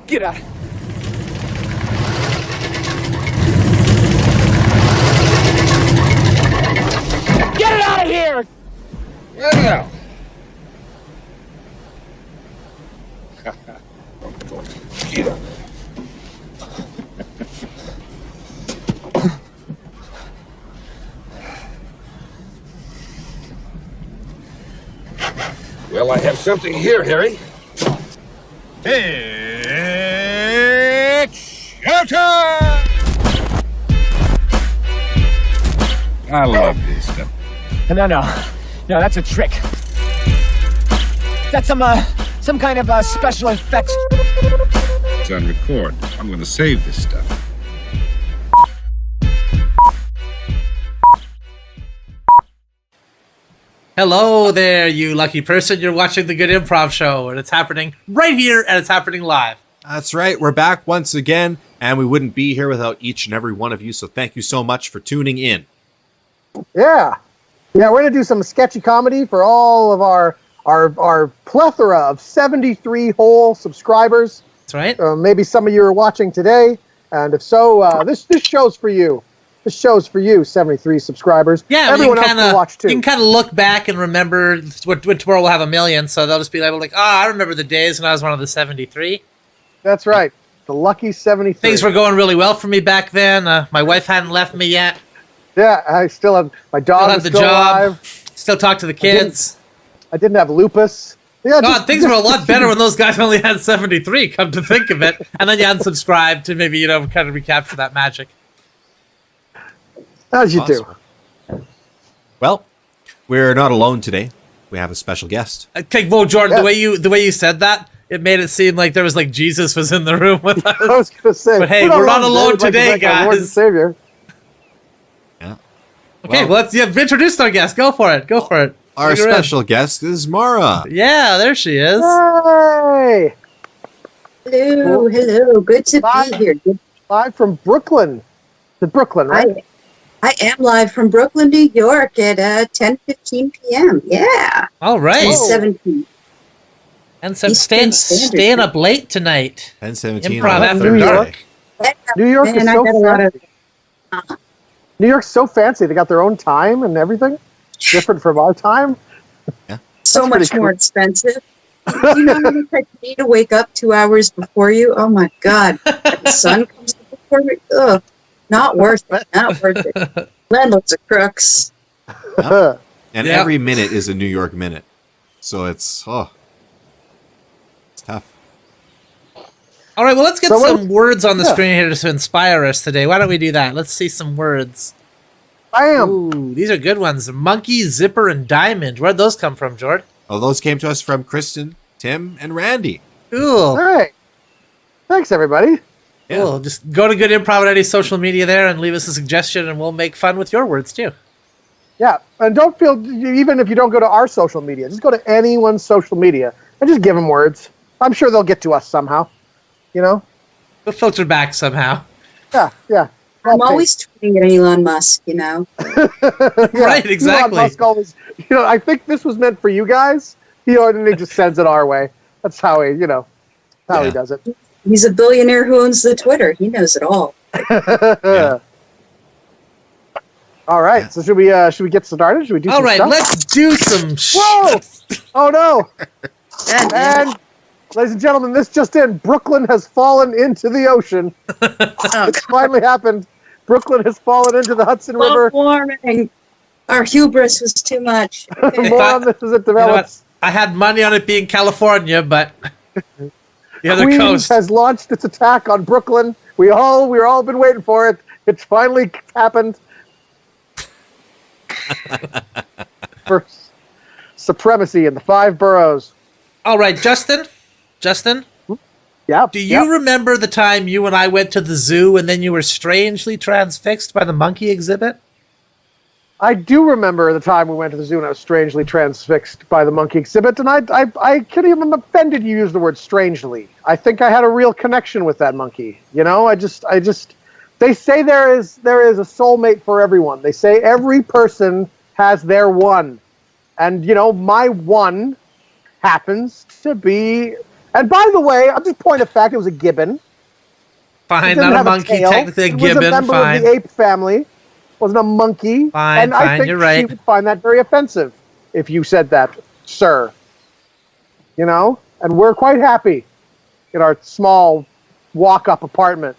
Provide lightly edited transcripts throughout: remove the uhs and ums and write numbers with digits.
Get out. Get it out of here! Well. Well, I have something here, Harry. It's showtime! I love this stuff. No, that's a trick. That's some kind of special effects. It's on record. I'm going to save this stuff. Hello there, you lucky person. You're watching The Good Improv Show, and it's happening right here, and it's happening live. That's right. We're back once again, and we wouldn't be here without each and every one of you, so thank you so much for tuning in. Yeah, we're going to do some sketchy comedy for all of our plethora of 73 whole subscribers. That's right. Maybe some of you are watching today, and if so, this show's for you. This show's for you, 73 subscribers. Yeah, everyone else can watch too. You can kind of look back and remember when tomorrow we'll have 1 million, so they'll just be like, I remember the days when I was one of the 73. That's right, the lucky 73. Things were going really well for me back then. My wife hadn't left me yet. Yeah, I still have my dog. Still have the job. Alive. Still talk to the kids. I didn't have lupus. Yeah, God, things were a lot better when those guys only had 73, come to think of it. And then you unsubscribe to maybe, kind of recapture that magic. As you do. Well, we're not alone today. We have a special guest. Okay, well, Jordan, the way you said that, it made it seem like there was Jesus was in the room with us. I was going to say, but hey, we're not alone today, guys. Lord and Savior. Yeah. Okay, well, let's introduce our guest. Go for it. Our special guest is Maura. Yeah, there she is. Hey! Hello. Good to be here. Live from Brooklyn. Brooklyn, right? I am live from Brooklyn, New York at 10:15 p.m. Yeah. All right. 10:17. And so staying up late tonight. 10:17. Improv after dark. New York is so fancy. New York's so fancy. They got their own time and everything. Different from our time. Yeah. So much more expensive. Do you know how much I need to wake up 2 hours before you? Oh my God. The sun comes up before me. Ugh. Not worth it. Landlords are crooks. Yep. And every minute is a New York minute. So it's tough. All right, well, let's get some words on the screen here to inspire us today. Why don't we do that? Let's see some words. Bam! Ooh, these are good ones. Monkey, zipper, and diamond. Where'd those come from, Jord? Oh, those came to us from Kristen, Tim, and Randy. Cool. All right. Thanks, everybody. Yeah. Cool. Just go to Good Improv on any social media there and leave us a suggestion, and we'll make fun with your words, too. Yeah, and don't feel, even if you don't go to our social media, just go to anyone's social media and just give them words. I'm sure they'll get to us somehow, We'll filter back somehow. Yeah. I'm always tweeting at Elon Musk, Yeah. Right, exactly. Elon Musk always, I think this was meant for you guys, and he just sends it our way. That's how he, he does it. He's a billionaire who owns the Twitter. He knows it all. Yeah. All right. So should we get started? Should we do all some right, stuff? let's do some Whoa! Oh, no. And, ladies and gentlemen, this just in. Brooklyn has fallen into the ocean. It's finally happened. Brooklyn has fallen into the Hudson River. Warming. Our hubris was too much. Okay. More on this as it develops. I had money on it being California, but the other Queens coast has launched its attack on Brooklyn. We've all been waiting for it. It's finally happened. For supremacy in the 5 boroughs. All right, Justin. Yeah. Do you remember the time you and I went to the zoo and then you were strangely transfixed by the monkey exhibit? I do remember the time we went to the zoo and I was strangely transfixed by the monkey exhibit, and I can't even offended you use the word strangely. I think I had a real connection with that monkey. They say there is a soulmate for everyone. They say every person has their one. And my one happens to be And by the way, I'll just point a fact: it was a gibbon. Fine, It didn't not a have monkey, tail. technically a It was a gibbon. member Fine. of the ape family. Wasn't a monkey. Fine, and I fine, think you're right. she would find that very offensive if you said that, sir. You know, and we're quite happy in our small walk-up apartment.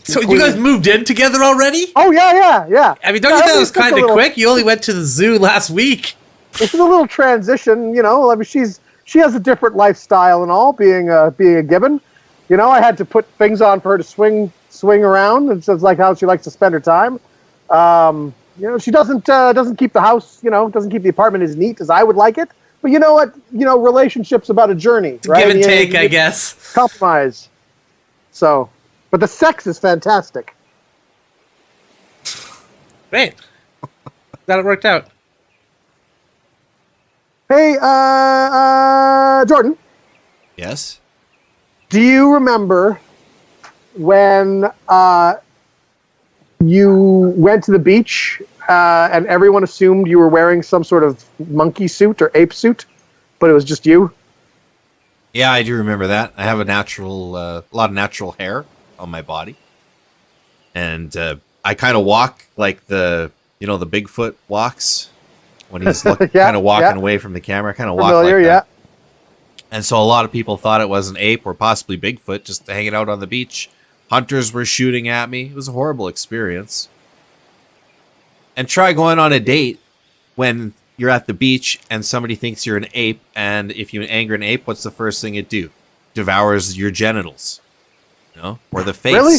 So you guys moved in together already? Oh yeah. I mean, don't Yeah, you think that it was took a kind of little- quick? You only went to the zoo last week. This is a little transition, you know. I mean, she has a different lifestyle and all, being a gibbon. You know, I had to put things on for her to swing around, and so it's like how she likes to spend her time. You know, she doesn't keep the house, you know, doesn't keep the apartment as neat as I would like it. But you know what? You know, relationships about a journey, right? Give and Yeah, take, you I guess. compromise. So, but the sex is fantastic. Great. Got it worked out. Hey, Jordan, Yes. do you remember when you went to the beach and everyone assumed you were wearing some sort of monkey suit or ape suit, but it was just you? Yeah, I do remember that. I have a lot of natural hair on my body, and I kind of walk like the Bigfoot walks when he's Yeah, kind of walking yeah. away from the camera. Kind of walk Familiar, like yeah. that. And so a lot of people thought it was an ape or possibly Bigfoot just hanging out on the beach. Hunters were shooting at me. It was a horrible experience. And try going on a date when you're at the beach and somebody thinks you're an ape, and if you anger an ape, what's the first thing it do? Devours your genitals. You know? Or the face. Really?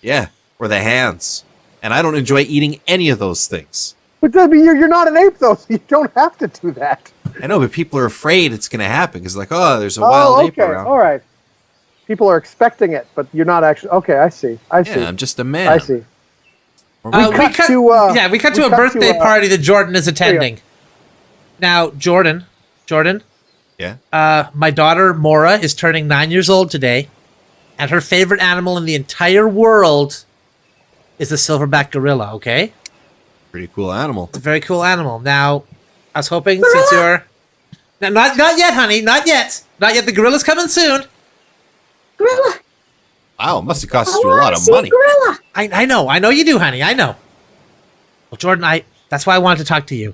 Yeah. Or the hands. And I don't enjoy eating any of those things. But I mean, you're not an ape, though, so you don't have to do that. I know, but people are afraid it's going to happen because, like, oh, there's a wild ape okay, around. all right. People are expecting it, but you're not actually. Okay, I see. Yeah, I'm just a man. I see. Or We cut to, we cut we to a cut birthday to, party that Jordan is attending. Now, Jordan, Yeah. my daughter Maura is turning 9 years old today, and her favorite animal in the entire world is the silverback gorilla. Okay, Pretty cool animal. it's a very cool animal. Now, I was hoping since you're not yet, honey, not yet. The gorilla's coming soon. Gorilla. Wow, it must have cost I you a want lot to of see money. gorilla. I know you do, honey. I know. Well, Jordan, that's why I wanted to talk to you.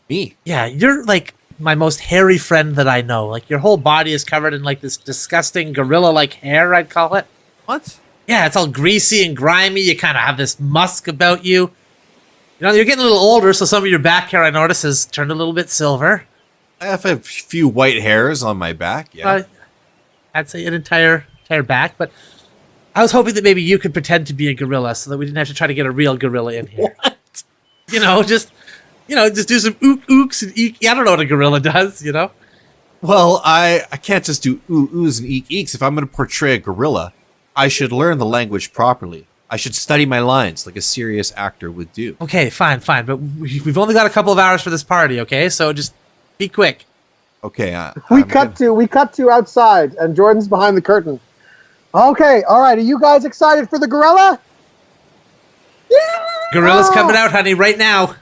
Me? Yeah, you're like my most hairy friend that I know. Like your whole body is covered in like this disgusting gorilla-like hair, I'd call it. What? Yeah, it's all greasy and grimy. You kind of have this musk about you. You know, you're getting a little older, so some of your back hair I notice has turned a little bit silver. I have a few white hairs on my back. Yeah. I'd say an entire back, but I was hoping that maybe you could pretend to be a gorilla so that we didn't have to try to get a real gorilla in here. What? Just do some ooks and eek. I don't know what a gorilla does, you know? Well, I can't just do oohs and eeks. If I'm going to portray a gorilla, I should learn the language properly. I should study my lines like a serious actor would do. Okay, fine, but we've only got a couple of hours for this party, okay? So just be quick. Okay. we cut to outside, and Jordan's behind the curtain. Okay, all right. Are you guys excited for the gorilla? Gorilla's coming out, honey, right now.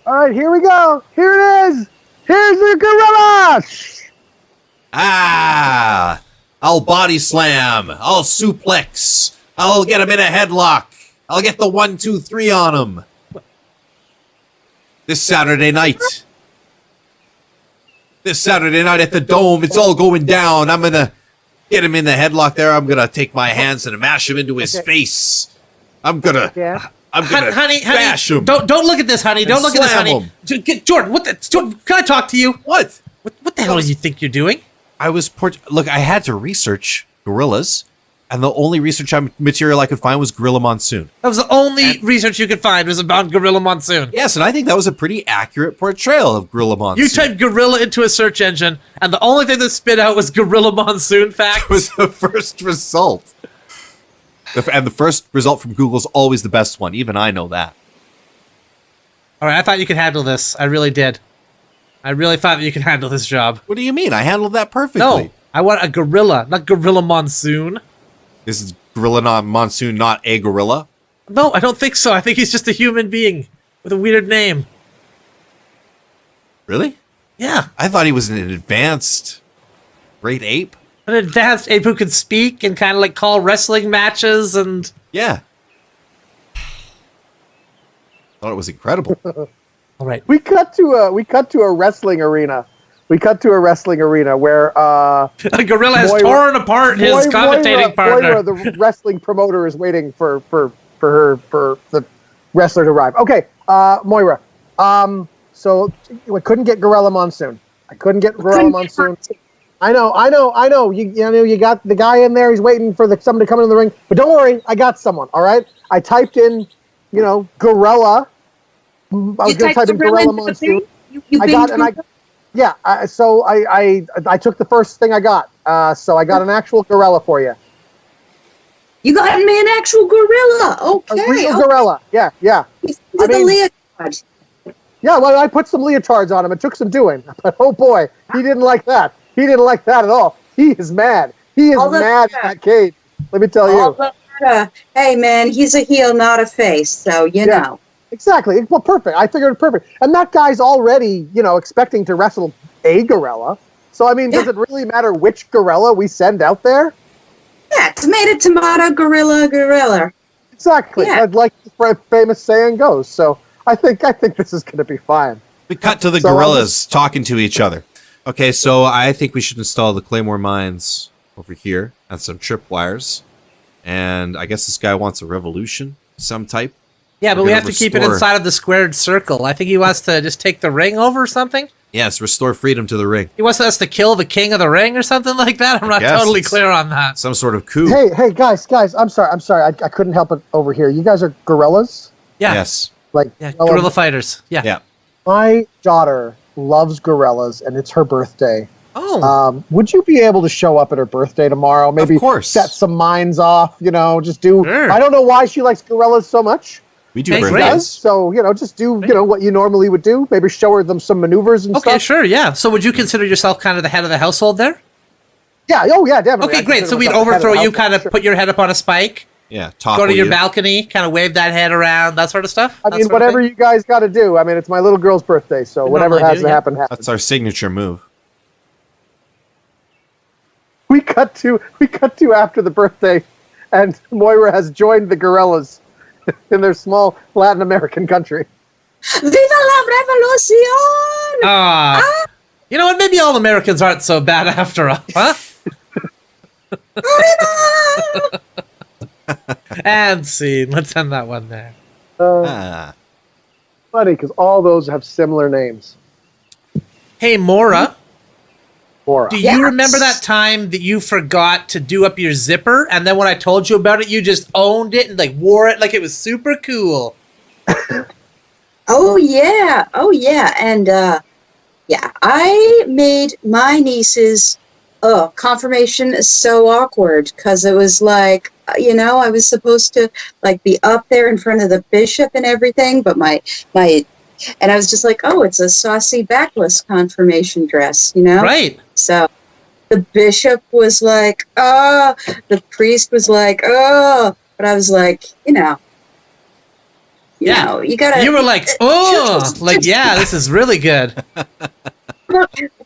All right, here we go. Here it is. Here's the gorilla. Ah! I'll body slam. I'll suplex. I'll get him in a headlock. I'll get the 1, 2, 3 on him. This Saturday night. This Saturday night at the Dome, it's all going down. I'm going to get him in the headlock there. I'm going to take my hands and mash him into his face. I'm going to Honey, bash him. don't look at this, honey. Don't look at this, slam honey. him. Jordan, Jordan, can I talk to you? What? What the hell do you think you're doing? Look, I had to research gorillas, and the only research material I could find was Gorilla Monsoon. That was the only research you could find was about Gorilla Monsoon. Yes, and I think that was a pretty accurate portrayal of Gorilla Monsoon. You typed gorilla into a search engine, and the only thing that spit out was Gorilla Monsoon facts. was the first result. And the first result from Google is always the best one. Even I know that. All right, I thought you could handle this. I really did. I really thought that you could handle this job. What do you mean? I handled that perfectly. No, I want a gorilla, not Gorilla Monsoon. This is Gorilla Monsoon, not a gorilla. No, I don't think so. I think he's just a human being with a weird name. Really? Yeah. I thought he was an advanced great ape. An advanced ape who could speak and kind of like call wrestling matches and... Yeah. Thought it was incredible. All right. We cut to a wrestling arena. We cut to a wrestling arena where A gorilla has torn apart his commentating partner. Moira, the wrestling promoter, is waiting for the wrestler to arrive. Okay, Moira. So we couldn't get Gorilla Monsoon. I know. You got the guy in there. He's waiting for someone to come into the ring. But don't worry, I got someone. All right. I typed in, gorilla. I was going to type in Gorilla Monsoon. So I took the first thing I got. So I got an actual gorilla for you. You got me an actual gorilla. Okay. A real gorilla. Yeah. He's the leotard. Yeah, well, I put some leotards on him. It took some doing. But, oh, boy, he didn't like that. He didn't like that at all. He is mad. He is mad in that cage. Let me tell you. Hey, man, he's a heel, not a face. So, you know. Exactly. Well, perfect. I figured it perfect. And that guy's already, expecting to wrestle a gorilla. So, I mean, does it really matter which gorilla we send out there? Yeah, tomato, gorilla. Exactly. Yeah. Like the famous saying goes. So I think this is going to be fine. We cut to the gorillas talking to each other. Okay, so I think we should install the Claymore mines over here and some tripwires. And I guess this guy wants a revolution, some type. Yeah, but we have to keep it inside of the squared circle. I think he wants to just take the ring over or something. Yes, restore freedom to the ring. He wants us to kill the king of the ring or something like that. I'm not totally clear on that. Some sort of coup. Hey, guys! I'm sorry. I couldn't help it over here. You guys are gorillas? Yeah. Yes. Gorilla fighters. Yeah. My daughter loves gorillas, and it's her birthday. Oh. Would you be able to show up at her birthday tomorrow? Maybe Of course. set some mines off. Just do. Sure. I don't know why she likes gorillas so much. We do Hey, She great. does. So just do what you normally would do. Maybe show her some maneuvers and Okay, stuff. sure, yeah. So would you consider yourself kind of the head of the household there? Yeah. Oh yeah, definitely. Okay, great. So we'd overthrow you, kind of put your head up on a spike, Yeah, go to your balcony, kind of wave that head around, that sort of stuff? I mean, whatever you guys got to do. I mean, it's my little girl's birthday, so whatever has to happen, happens. That's our signature move. We cut to after the birthday, and Moira has joined the gorillas in their small Latin American country. Viva la revolucion! You know what? Maybe all Americans aren't so bad after all, huh? And scene. Let's end that one there. Funny, because all those have similar names. Hey, Maura. Maura. Do you remember that time that you forgot to do up your zipper, and then when I told you about it, you just owned it and wore it like it was super cool? Oh yeah, and I made my niece's confirmation so awkward because it was I was supposed to be up there in front of the bishop and everything, but my and I was just like, oh, it's a saucy backless confirmation dress, Right. So the bishop was like, oh, the priest was like, oh, but I was like, you know, you gotta. You were like, oh, this is really good.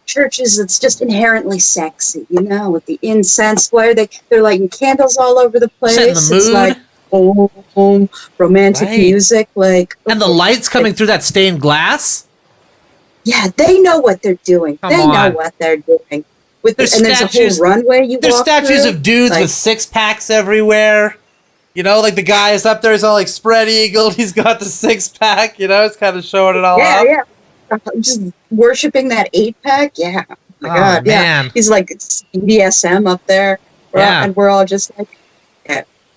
Churches, it's just inherently sexy, with the incense flare. They're lighting candles all over the place. Setting the mood. It's like romantic music, and the lights coming through that stained glass. Yeah, they know what they're doing. Know what they're doing. There's a whole runway you walk through. There's statues of dudes with six packs everywhere. The guy is up there, he's all spread eagled. He's got the six pack. It's kind of showing it all off. Yeah. Just worshiping that 8-pack. Yeah. Oh my God. Man. Yeah. He's like BDSM up there. And we're all just like,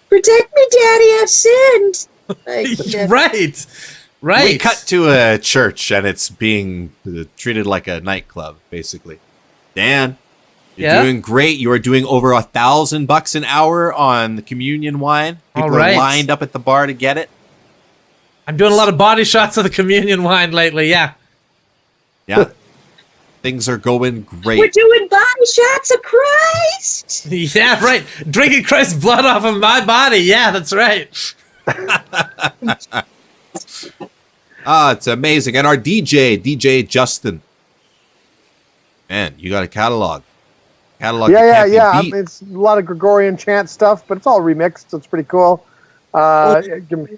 protect me, Daddy, I've sinned. Right. We cut to a church and it's being treated like a nightclub, basically. Dan, you're doing great. You are doing over $1,000 an hour on the communion wine. People are lined up at the bar to get it. I'm doing a lot of body shots of the communion wine lately. Yeah. Things are going great. We're doing body shots of Christ. Yeah, right. Drinking Christ's blood off of my body. Yeah, that's right. It's amazing. And our DJ Justin. Man, you got a catalog. Catalog. Yeah, that yeah, can't be yeah. beat. It's a lot of Gregorian chant stuff, but it's all remixed, so it's pretty cool. Give me-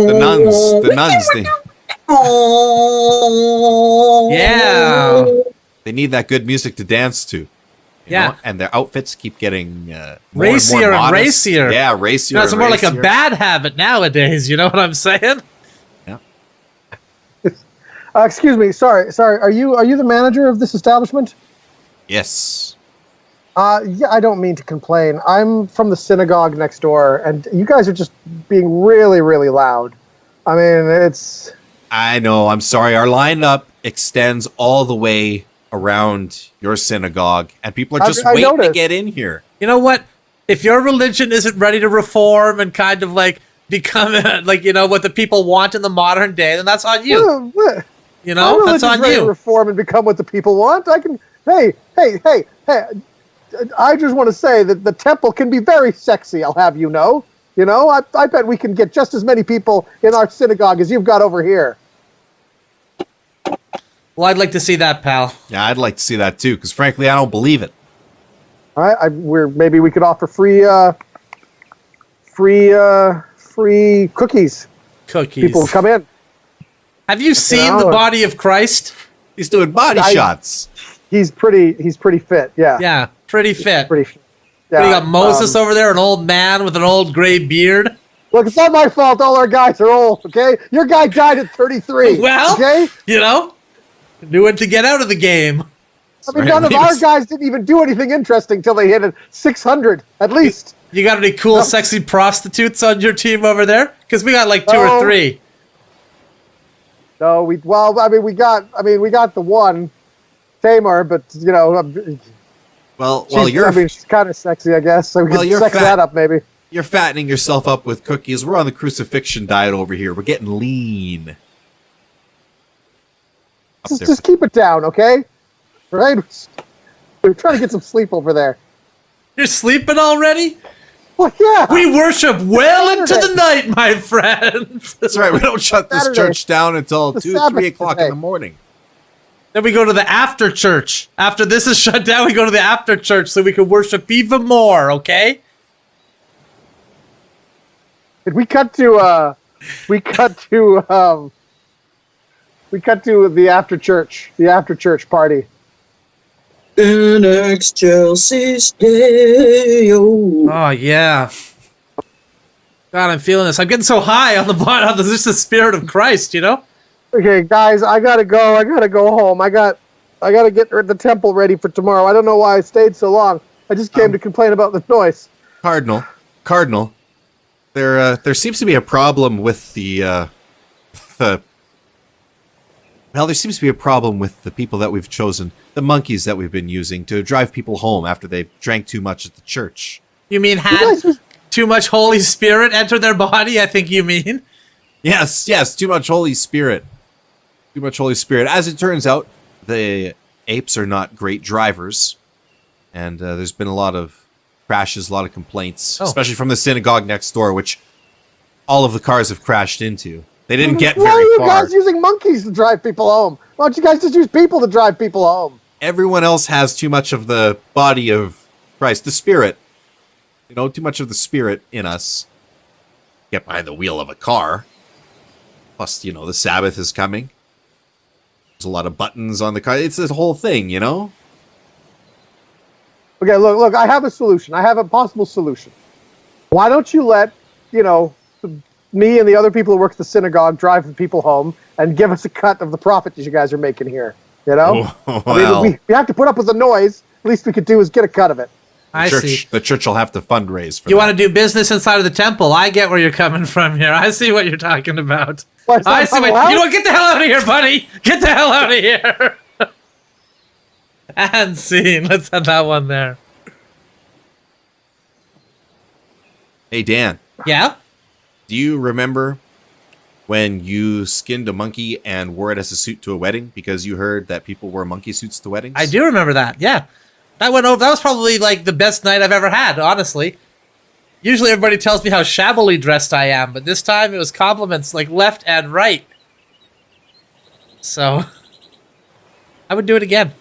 The nuns. Yeah. They need that good music to dance to. Yeah. know? And their outfits keep getting more Racier and more and modest. racier. Yeah, racier. No, it's and more like a racier. bad habit nowadays. You know what I'm saying? Yeah. excuse me, sorry. Are you the manager of this establishment? Yes. Yeah, I don't mean to complain. I'm from the synagogue next door, and you guys are just being really, really loud. I mean, it's... I know. I'm sorry. Our lineup extends all the way around your synagogue, and people are just I waiting to noticed. get in here. You know what? If your religion isn't ready to reform and kind of like become like, you know, what the people want in the modern day, then that's on you. You know, My that's on religion's ready to you. reform and become what the people want. I can... Hey. I just want to say that the temple can be very sexy, I'll have you know. You know, I bet we can get just as many people in our synagogue as you've got over here. Well, I'd like to see that, pal. Yeah, I'd like to see that too, because frankly, I don't believe it. All right, maybe we could offer free cookies. Cookies. People come in. Have you seen the body of Christ? He's doing body shots. He's pretty fit. Yeah. Yeah, pretty fit. Pretty fit. What, you got Moses over there, an old man with an old gray beard. Look, it's not my fault. All our guys are old. Okay, your guy died at 33. Well, okay, you know, knew when to get out of the game. I mean, none of our guys didn't even do anything interesting till they hit it 600 at least. You got any cool, sexy prostitutes on your team over there? Because we got like two or three. No, we got the one, Tamar, but you know, she's kind of sexy, I guess. So we can sex that up, maybe. You're fattening yourself up with cookies. We're on the crucifixion diet over here. We're getting lean. Just keep it down, okay? Right? We're trying to get some sleep over there. You're sleeping already? Well, yeah. We worship well into the night, my friend. That's right. We don't shut this church down until 2, 3 o'clock in the morning. Then we go to the after church. After this is shut down, we go to the after church so we can worship even more, okay? We cut to the after church party. In excelsis Deo. Oh yeah. God, I'm feeling this. I'm getting so high on just the spirit of Christ, you know? Okay, guys, I gotta go. I gotta go home. I gotta get the temple ready for tomorrow. I don't know why I stayed so long. I just came to complain about the noise. Cardinal. There seems to be a problem with there seems to be a problem with the people that we've chosen, the monkeys that we've been using to drive people home after they've drank too much at the church. You mean too much Holy Spirit enter their body, I think you mean? Yes, too much Holy Spirit. Too much Holy Spirit. As it turns out, the apes are not great drivers, and there's been a lot of crashes, a lot of complaints, especially from the synagogue next door, which all of the cars have crashed into. They didn't get very far. Why are you guys using monkeys to drive people home? Why don't you guys just use people to drive people home? Everyone else has too much of the body of Christ, the Spirit. You know, too much of the Spirit in us. Get behind the wheel of a car. Plus, you know, the Sabbath is coming. There's a lot of buttons on the car. It's this whole thing, you know? Okay, look, I have a solution. I have a possible solution. Why don't you let, you know, me and the other people who work at the synagogue drive the people home and give us a cut of the profit that you guys are making here, you know? Well, I mean, we have to put up with the noise. Least we could do is get a cut of it. I see. The church will have to fundraise for You want to do business inside of the temple. I get where you're coming from here. I see what you're talking about. I see what... You know what? Get the hell out of here, buddy! Get the hell out of here! And scene. Let's have that one there. Hey, Dan. Yeah? Do you remember when you skinned a monkey and wore it as a suit to a wedding because you heard that people wore monkey suits to weddings? I do remember that, yeah. That went over. That was probably like the best night I've ever had, honestly. Usually everybody tells me how shabbily dressed I am, but this time it was compliments like left and right. So, I would do it again.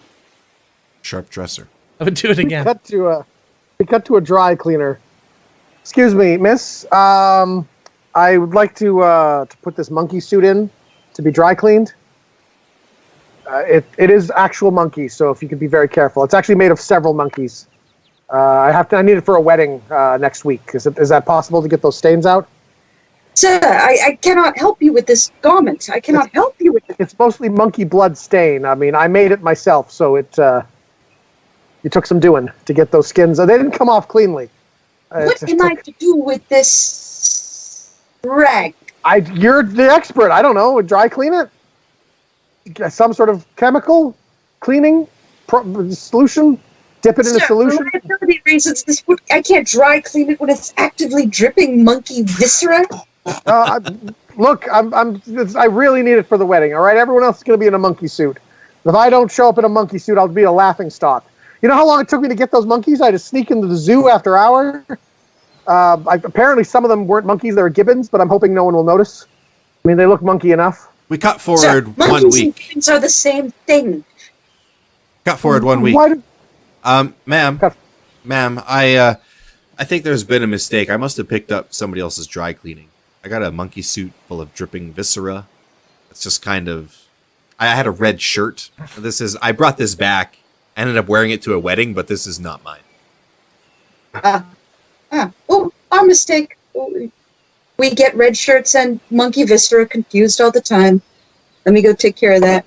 Sharp dresser. I would do it again. We cut to a dry cleaner. Excuse me, miss. I would like to put this monkey suit in to be dry cleaned. It is actual monkey, so if you could be very careful. It's actually made of several monkeys. I need it for a wedding next week. Is that possible to get those stains out? Sir, I cannot help you with this garment. I cannot help you with it. It's mostly monkey blood stain. I mean, I made it myself, so it took some doing to get those skins. They didn't come off cleanly. What am I to do with this rag? You're the expert. I don't know. Dry clean it? Some sort of chemical cleaning solution? Dip it in a solution? For liability reasons, I can't dry clean it when it's actively dripping monkey viscera. Look, I really need it for the wedding. All right, everyone else is going to be in a monkey suit. If I don't show up in a monkey suit, I'll be a laughing stock. You know how long it took me to get those monkeys? I had to sneak into the zoo after hours. Apparently, some of them weren't monkeys; they were gibbons. But I'm hoping no one will notice. I mean, they look monkey enough. We cut forward Sir, 1 monkeys week. and gibbons are the same thing. Cut forward 1 week. Why did- Ma'am, I think there's been a mistake. I must have picked up somebody else's dry cleaning. I got a monkey suit full of dripping viscera. It's just kind of. I had a red shirt. I brought this back. I ended up wearing it to a wedding, but this is not mine. Oh, our mistake. We get red shirts and monkey viscera confused all the time. Let me go take care of that.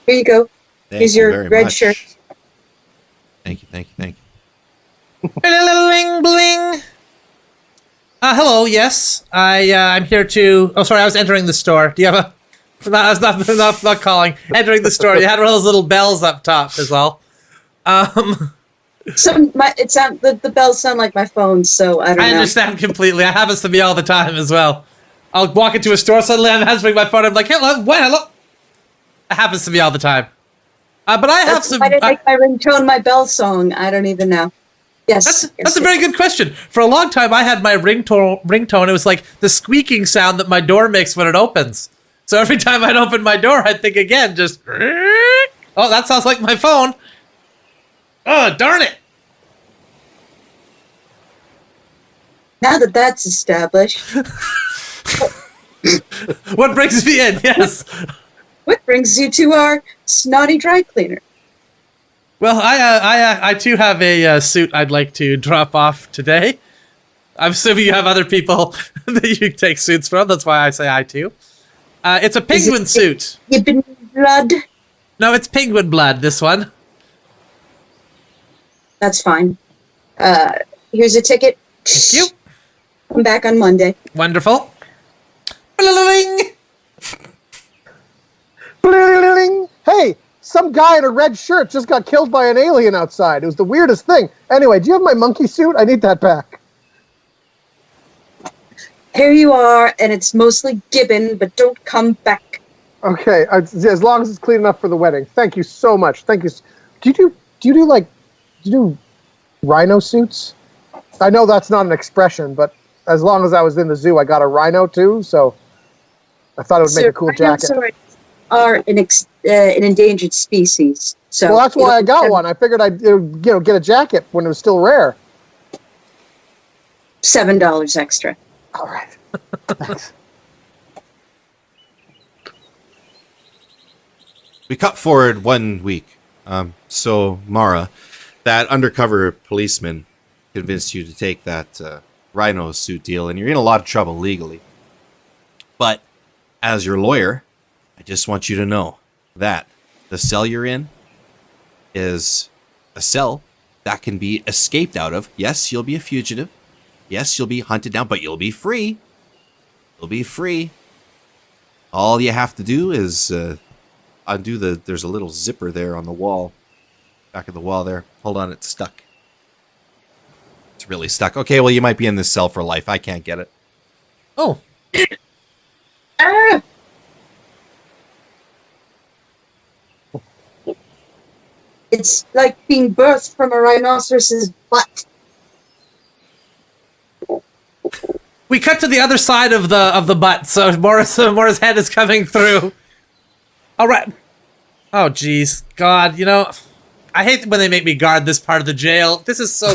Here you go. Here's your very red much. shirt. Thank you. Bling bling. Hello. Yes, I'm here to. Oh, sorry. I was entering the store. Do you have a? No, I was not calling. Entering the store. You had one of those little bells up top as well. The bells sound like my phone, so I don't know. I understand completely. It happens to me all the time as well. I'll walk into a store, suddenly I'm answering my phone. I'm like, hello, what? Hello. It happens to me all the time. But I have some. I didn't make my ringtone my bell song. I don't even know. Yes. That's a very good question. For a long time, I had my ringtone. It was like the squeaking sound that my door makes when it opens. So every time I'd open my door, I'd think again, just, oh, that sounds like my phone. Oh, darn it. Now that that's established, What brings me in? Yes. what brings you to our snotty dry cleaner? Well, I too have a suit I'd like to drop off today. I'm assuming you have other people that you take suits from. That's why I say I too. It's a penguin suit. Gibbon blood? No, it's penguin blood, this one. That's fine. Here's a ticket. Thank you. Come back on Monday. Wonderful. Bling. Bling. Hey, some guy in a red shirt just got killed by an alien outside. It was the weirdest thing. Anyway, do you have my monkey suit? I need that back. Here you are, and it's mostly gibbon, but don't come back. Okay, as long as it's clean enough for the wedding. Thank you so much. Thank you. Do you do rhino suits? I know that's not an expression, but as long as I was in the zoo, I got a rhino too, so I thought it would make a cool jacket. Rhinoceros are an endangered species. So Well, that's why I got one. I figured I'd get a jacket when it was still rare. $7 extra. All right. Thanks. We cut forward 1 week. So, Maura, that undercover policeman convinced you to take that rhino suit deal, and you're in a lot of trouble legally. But as your lawyer, I just want you to know that the cell you're in is a cell that can be escaped out of. Yes, you'll be a fugitive. Yes, you'll be hunted down, but you'll be free. You'll be free. All you have to do is undo there's a little zipper there on the wall. Back of the wall there. Hold on, it's stuck. It's really stuck. Okay, well, you might be in this cell for life. I can't get it. Oh. Ah! It's like being birthed from a rhinoceros's butt. We cut to the other side of the butt, so Maura's head is coming through. All right. Oh, jeez. God, I hate when they make me guard this part of the jail. This is so...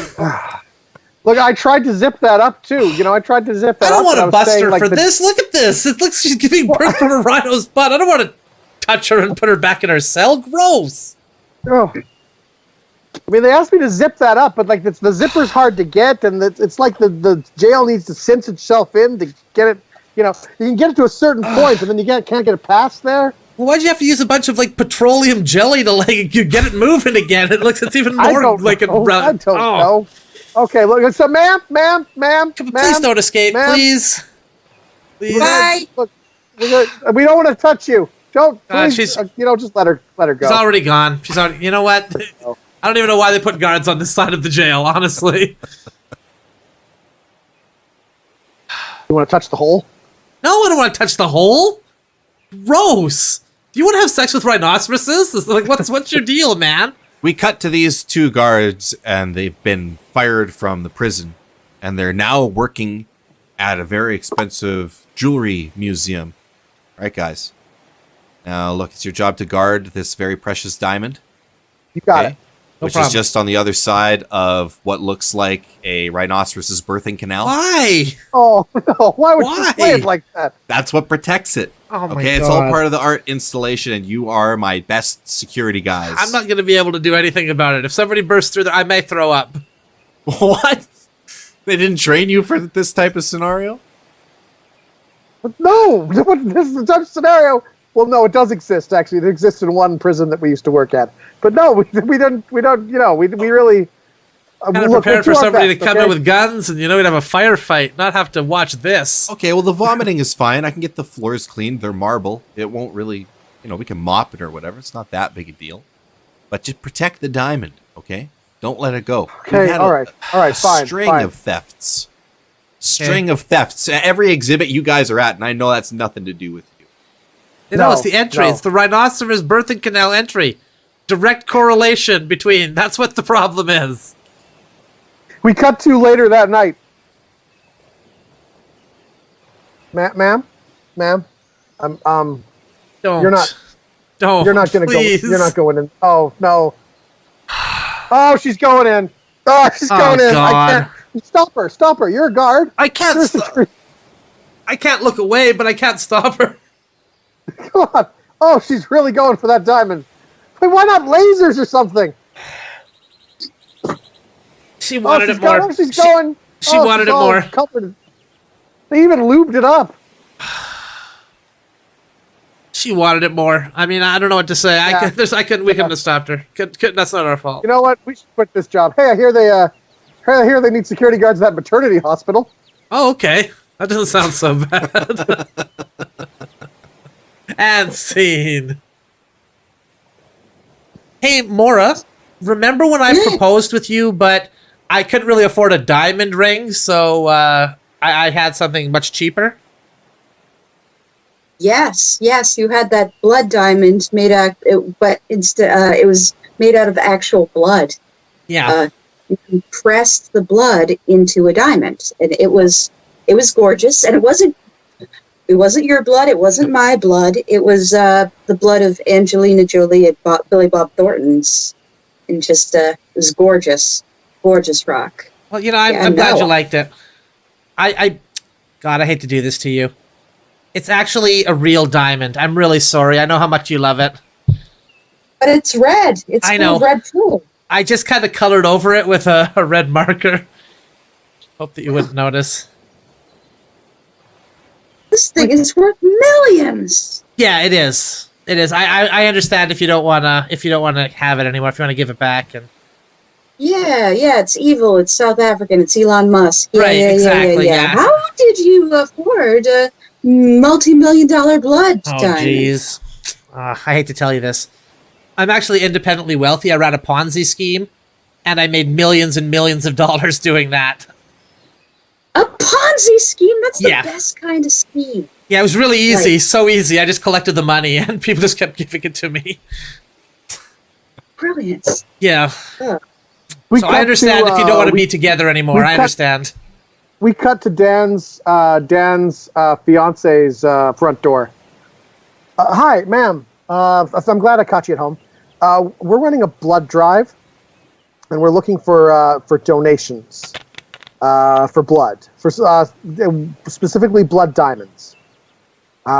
Look, I tried to zip that up too. I tried to zip that I up. don't want and to was bust saying, her like, for this. Look at this. It looks she's giving birth from a rhino's butt. I don't want to touch her and put her back in her cell. Gross. Oh. I mean, they asked me to zip that up, but like the zipper's hard to get, and it's like the jail needs to cinch itself in to get it. You can get it to a certain point, and then you can't get it past there. Well, why'd you have to use a bunch of like petroleum jelly to like you get it moving again? It's even more like a I don't know. Okay, look. So, ma'am. Please don't escape, ma'am. Please. Bye. Look, we don't want to touch you. Don't. Please, she's- just let her go. She's already gone. She's already. You know what? I don't even know why they put guards on this side of the jail. Honestly. You want to touch the hole? No, I don't want to touch the hole. Gross. Do you want to have sex with rhinoceroses? It's like, what's your deal, man? We cut to these 2 guards, and they've been fired from the prison, and they're now working at a very expensive jewelry museum. All right, guys. Now, look, it's your job to guard this very precious diamond. You got it. Which problem. is just on the other side of what looks like a rhinoceros's birthing canal. Why? Oh no! Why would Why? you play it like that? That's what protects it. Oh my okay, it's all God. part of the art installation, and you are my best security guys. I'm not going to be able to do anything about it. If somebody bursts through there, I may throw up. What? They didn't train you for this type of scenario? But no, this is the type of scenario. Well, no, it does exist. Actually, it exists in one prison that we used to work at. But no, we don't. We really. Kind of look, prepared we'll for do our somebody best, to come okay? in with guns, and we'd have a firefight, not have to watch this. Okay, well, the vomiting is fine. I can get the floors cleaned. They're marble. It won't really, we can mop it or whatever. It's not that big a deal. But just protect the diamond, okay? Don't let it go. Okay, We've had all right, fine. String fine. of thefts. String of thefts. Every exhibit you guys are at, and I know that's nothing to do with you. No, it's the entry. no. It's the rhinoceros birthing canal entry. Direct correlation between. That's what the problem is. We cut to later that night. Ma'am, Don't. You're not- Don't. you're not gonna please. go. You're not going in. Oh no. Oh, she's going in. Oh, she's going in. God. I can't. Stop her. You're a guard. I can't. Seriously, I can't look away, but I can't stop her. come on. Oh, she's really going for that diamond. Wait, why not lasers or something? She wanted it going, more. she's going. She wanted she's it all more. covered. They even lubed it up. She wanted it more. I mean, I don't know what to say. Yeah. We couldn't have stopped her. That's not our fault. You know what? We should quit this job. Hey, I hear they need security guards at that maternity hospital. Oh, okay. That doesn't sound so bad. And scene. Hey, Maura, remember when I proposed with you, but I couldn't really afford a diamond ring, so I had something much cheaper? Yes, you had that blood diamond made out, but instead it was made out of actual blood. Yeah. You pressed the blood into a diamond, and it was gorgeous. And it wasn't your blood, it wasn't my blood. It was the blood of Angelina Jolie and Billy Bob Thornton's, and just it was gorgeous rock. Well, I'm glad you liked it. God, I hate to do this to you. It's actually a real diamond. I'm really sorry. I know how much you love it. But it's red. It's I full know. of red fuel. I just kind of colored over it with a red marker. Hope that you wouldn't notice. This thing is worth millions. Yeah, it is. It is. I understand if you don't wanna have it anymore. If you want to give it back, and Yeah, it's evil. It's South African. It's Elon Musk. Yeah, Right, exactly, yeah. How did you afford a multi-million-dollar blood oh diamond? jeez, I hate to tell you this. I'm actually independently wealthy. I ran a Ponzi scheme, and I made millions and millions of dollars doing that. A Ponzi scheme? That's the Yeah. best kind of scheme. Yeah, it was really easy. Right. So easy. I just collected the money, and people just kept giving it to me. Brilliant. Yeah. Ugh. So I understand if you don't want to be together anymore. I understand. We cut to Dan's fiance's front door. Hi, ma'am. I'm glad I caught you at home. We're running a blood drive, and we're looking for donations for blood, for specifically blood diamonds.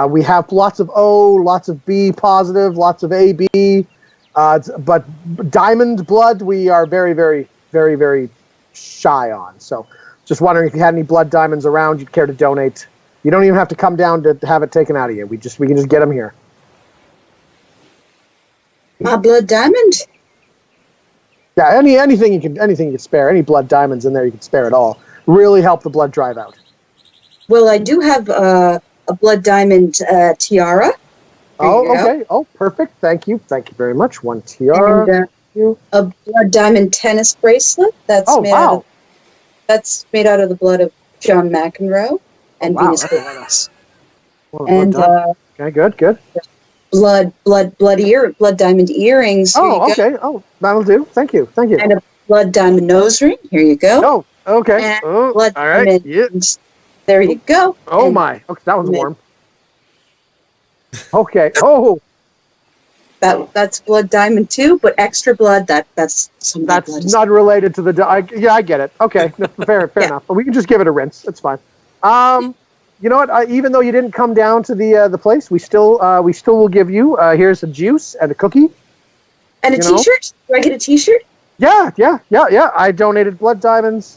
We have lots of O, lots of B positive, lots of AB, but diamond blood we are very, very, very, very shy on. So just wondering if you had any blood diamonds around you'd care to donate. You don't even have to come down to have it taken out of you. We can just get them here. My blood diamond? Yeah, anything you can spare, any blood diamonds in there you can spare at all. Really help the blood drive out. Well, I do have a blood diamond tiara. Okay. Oh, perfect. Thank you very much. One tiara. And a blood diamond tennis bracelet. That's made out of the blood of John McEnroe and Venus Williams. And okay, good. Blood diamond earrings. Here you okay. go. Oh, that'll do. Thank you. And a blood diamond nose ring. Here you go. Oh, okay. And blood all right. diamond. There you go. Oh and my. Okay, that was warm. Okay. Oh. That's blood diamond too, but extra blood. That's some. That's not related to the. I get it. Okay, fair enough. But we can just give it a rinse. It's fine. You know what? Even though you didn't come down to the place, we still will give you. Here's a juice and a cookie. And a T-shirt. Do I get a T-shirt? Yeah. I donated blood diamonds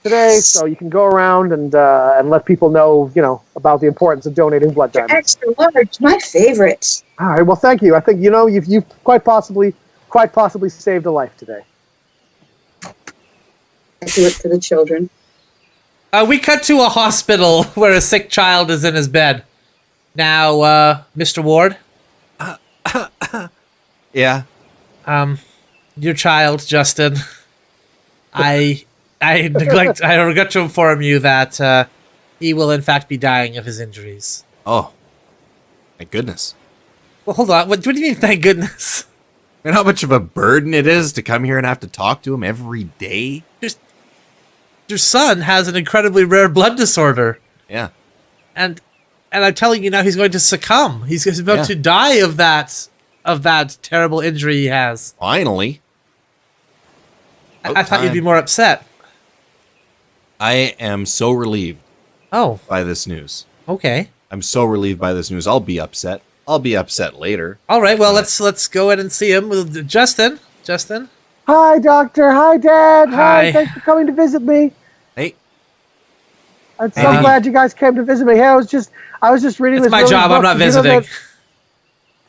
today, so you can go around and let people know, about the importance of donating blood diamonds. Extra large, my favorite. All right. Well, thank you. I think you've quite possibly saved a life today. I do it for the children. We cut to a hospital where a sick child is in his bed. Now, Mr. Ward. Yeah. Your child, Justin. I regret to inform you that he will in fact be dying of his injuries. Oh, thank goodness. Well, hold on. What do you mean, thank goodness? And how much of a burden it is to come here and have to talk to him every day? Your son has an incredibly rare blood disorder. Yeah. And I'm telling you now, he's going to succumb. He's about to die of that terrible injury he has. Finally. I thought you'd be more upset. I am so relieved by this news. Okay. I'm so relieved by this news. I'll be upset. I'll be upset later. All right. Well, let's go ahead and see him. Justin. Hi, Doctor. Hi, Dad. Hi. Thanks for coming to visit me. Hey. I'm so glad you guys came to visit me. Hey, I was just reading It's this. my really job. book. I'm not visiting.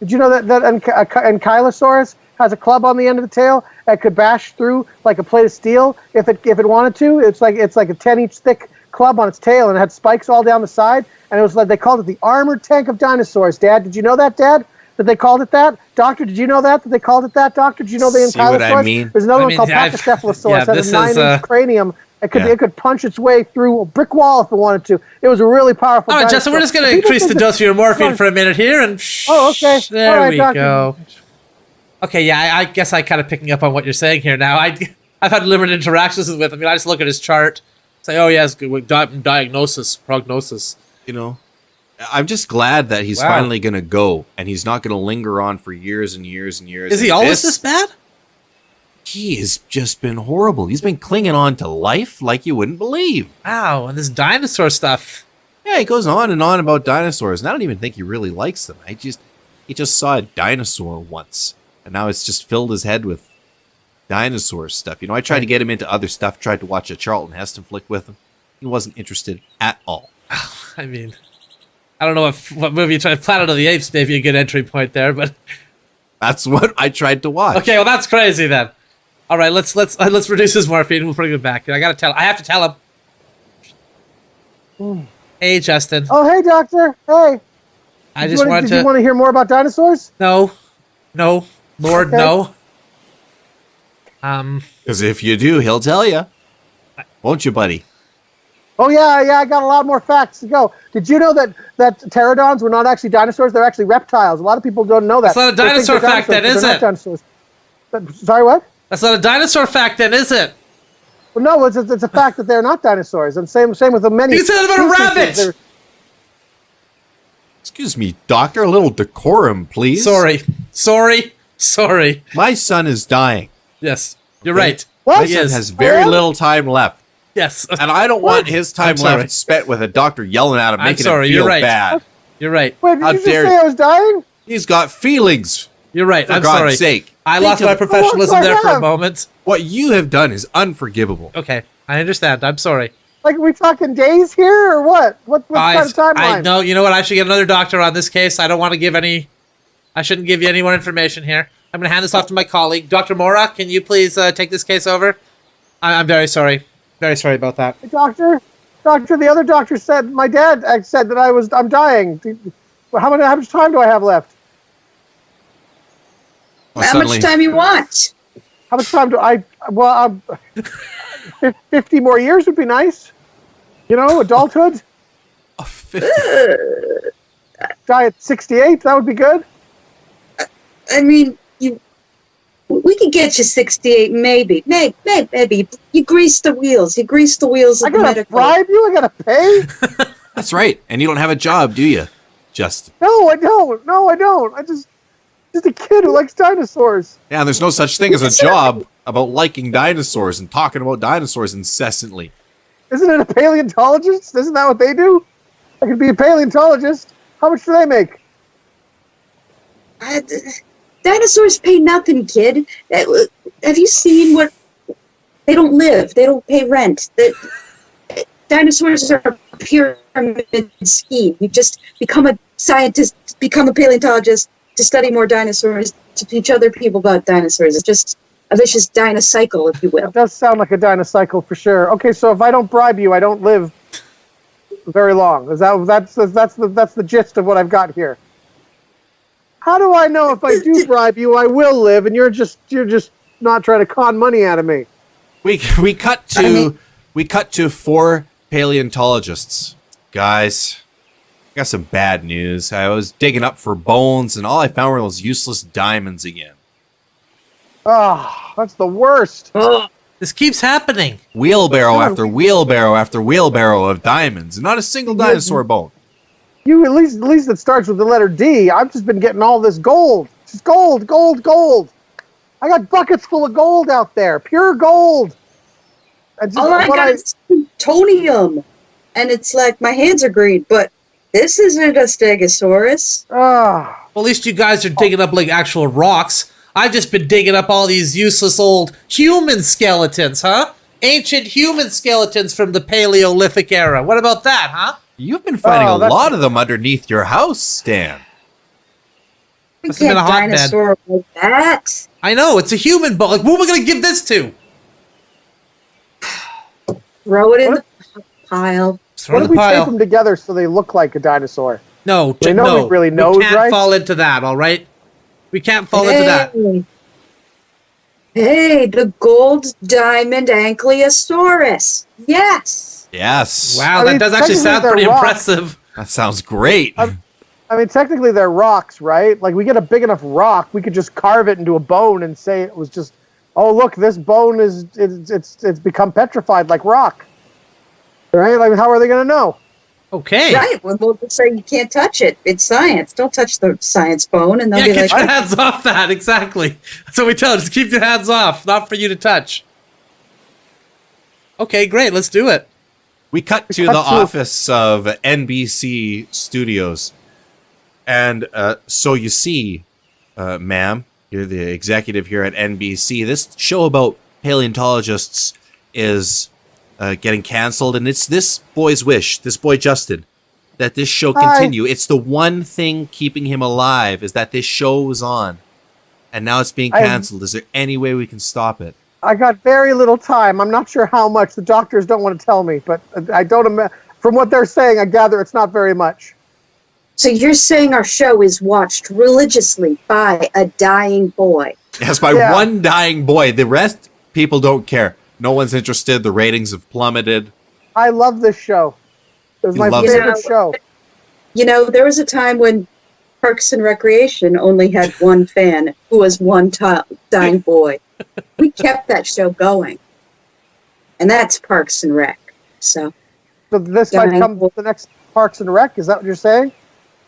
Did you know that Ankylosaurus has a club on the end of the tail that could bash through like a plate of steel if it wanted to? It's like a 10-inch thick club on its tail, and it had spikes all down the side. And it was like they called it the armored tank of dinosaurs. Dad, did you know that, Dad? That they called it that? Doctor, did you know that they called it that? Doctor, did you know the See what I Ankylosaurus? mean? There's another one called Pachycephalosaurus that has a 9-inch cranium. It could punch its way through a brick wall if it wanted to. It was a really powerful. All right, dinosaur. Justin, we're just going to increase the dose of your morphine for a minute here, and okay. There all right, we Doctor. go. Okay, yeah, I guess I'm kind of picking up on what you're saying here now. I've had limited interactions with him. I just look at his chart, say, oh, yes, good prognosis. I'm just glad that he's finally going to go, and he's not going to linger on for years and years and years. Is he always this bad? He has just been horrible. He's been clinging on to life like you wouldn't believe. Wow, and this dinosaur stuff. Yeah, he goes on and on about dinosaurs, and I don't even think he really likes them. He just saw a dinosaur once, and now it's just filled his head with dinosaur stuff. I tried to get him into other stuff, tried to watch a Charlton Heston flick with him. He wasn't interested at all. I mean, I don't know what movie you tried. Planet of the Apes may be a good entry point there, but that's what I tried to watch. Okay, well that's crazy then. All right, let's reduce his morphine. We'll bring him back. I have to tell him. Hey, Justin. Oh, hey, Doctor. Hey. Did you want to hear more about dinosaurs? No, Lord, no. Because if you do, he'll tell you, won't you, buddy? Oh yeah, I got a lot more facts to go. Did you know that pterodons were not actually dinosaurs? They're actually reptiles. A lot of people don't know that. That's not a dinosaur fact, then, is it? Sorry, what? That's not a dinosaur fact, then, is it? Well, no, it's a fact that they're not dinosaurs. And same with the many. You said that about a rabbit. Excuse me, doctor, a little decorum, please. Sorry. My son is dying. Yes, you're right. What? My son has very little time left. Yes. And I don't want his time I'm sorry. left spent with a doctor yelling at him, I'm making sorry, him you're feel right. bad. You're right. Wait, did How you just dare say I was dying? He's got feelings. You're right. For I'm God's sorry. sake. I Think lost of my it. professionalism What do I there for a have? moment. What you have done is unforgivable. Okay, I understand. I'm sorry. Like, are we talking days here or what? What kind of timeline? I know. You know what? I should get another doctor on this case. I don't want to give any. I shouldn't give you any more information here. I'm going to hand this off to my colleague, Dr. Maura. Can you please take this case over? I'm very sorry. Very sorry about that. Hey, doctor, the other doctor said, my dad said that I'm dying. How much time do I have left? Well, How much time you want? How much time do I, 50 more years would be nice. You know, adulthood. Oh, 50. Die at 68, that would be good. I mean, we could get you 68, maybe. You grease the wheels. You grease the wheels I of the gotta medical. bribe you, I gotta pay. That's right. And you don't have a job, do you, Justin? No, I don't. I just a kid who likes dinosaurs. Yeah, there's no such thing as a job about liking dinosaurs and talking about dinosaurs incessantly. Isn't it a paleontologist? Isn't that what they do? I could be a paleontologist. How much do they make? Dinosaurs pay nothing, kid. Have you seen what? They don't live. They don't pay rent. Dinosaurs are a pyramid scheme. You just become a scientist, become a paleontologist to study more dinosaurs, to teach other people about dinosaurs. It's just a vicious dinocycle, if you will. It does sound like a dinocycle for sure. Okay, so if I don't bribe you, I don't live very long. That's the gist of what I've got here. How do I know if I do bribe you, I will live, and you're just not trying to con money out of me? We cut to 4 paleontologists. Guys, I got some bad news. I was digging up for bones, and all I found were those useless diamonds again. Oh, that's the worst. This keeps happening. Wheelbarrow after wheelbarrow after wheelbarrow of diamonds, and not a single dinosaur bone. You at least it starts with the letter D. I've just been getting all this gold. Just gold. I got buckets full of gold out there, pure gold. And just, All I got is plutonium, and it's like my hands are green, but this isn't a stegosaurus. Ah. Well, at least you guys are digging up like actual rocks. I've just been digging up all these useless old human skeletons, huh? Ancient human skeletons from the Paleolithic era. What about that, huh? You've been finding a that's- lot of them underneath your house, Stan. We Must have been can't a hotbed. dinosaur like that. I know, it's a human bone. Like, who am I going to give this to? Throw it in the pile. Throw What in if the we pile. tape them together so they look like a dinosaur? No, They no. nobody really knows, we can't right? fall into that, all right? We can't fall into that. Hey, the gold diamond ankylosaurus. Yes. Yes. Wow, I that mean, does actually technically sound they're pretty rocks. impressive. That sounds great. I mean, technically they're rocks, right? Like, we get a big enough rock, we could just carve it into a bone and say it was just, oh, look, this bone it's become petrified like rock. Right? Like, how are they going to know? Okay. Right. Well, they'll just say you can't touch it. It's science. Don't touch the science bone. And they'll Yeah, be get like, your hands off that. Exactly. That's what we tell them. Just keep your hands off. Not for you to touch. Okay, great. Let's do it. We cut to cut the to- office of NBC Studios. And so you see, ma'am, you're the executive here at NBC. This show about paleontologists is getting canceled. And it's this boy's wish, this boy Justin, that this show Hi. continue. It's the one thing keeping him alive is that this show was on. And now it's being canceled. Is there any way we can stop it? I got very little time. I'm not sure how much. The doctors don't want to tell me, but I don't. From what they're saying, I gather it's not very much. so you're saying our show is watched religiously by a dying boy? Yes, by Yeah. one dying boy. The rest, people don't care. No one's interested. The ratings have plummeted. I love this show. It was You my love favorite it. show. You know, there was a time when Parks and Recreation only had one fan who was one dying boy. We kept that show going. And that's Parks and Rec. So, So this might Dying come boy. the next Parks and Rec. Is that what you're saying?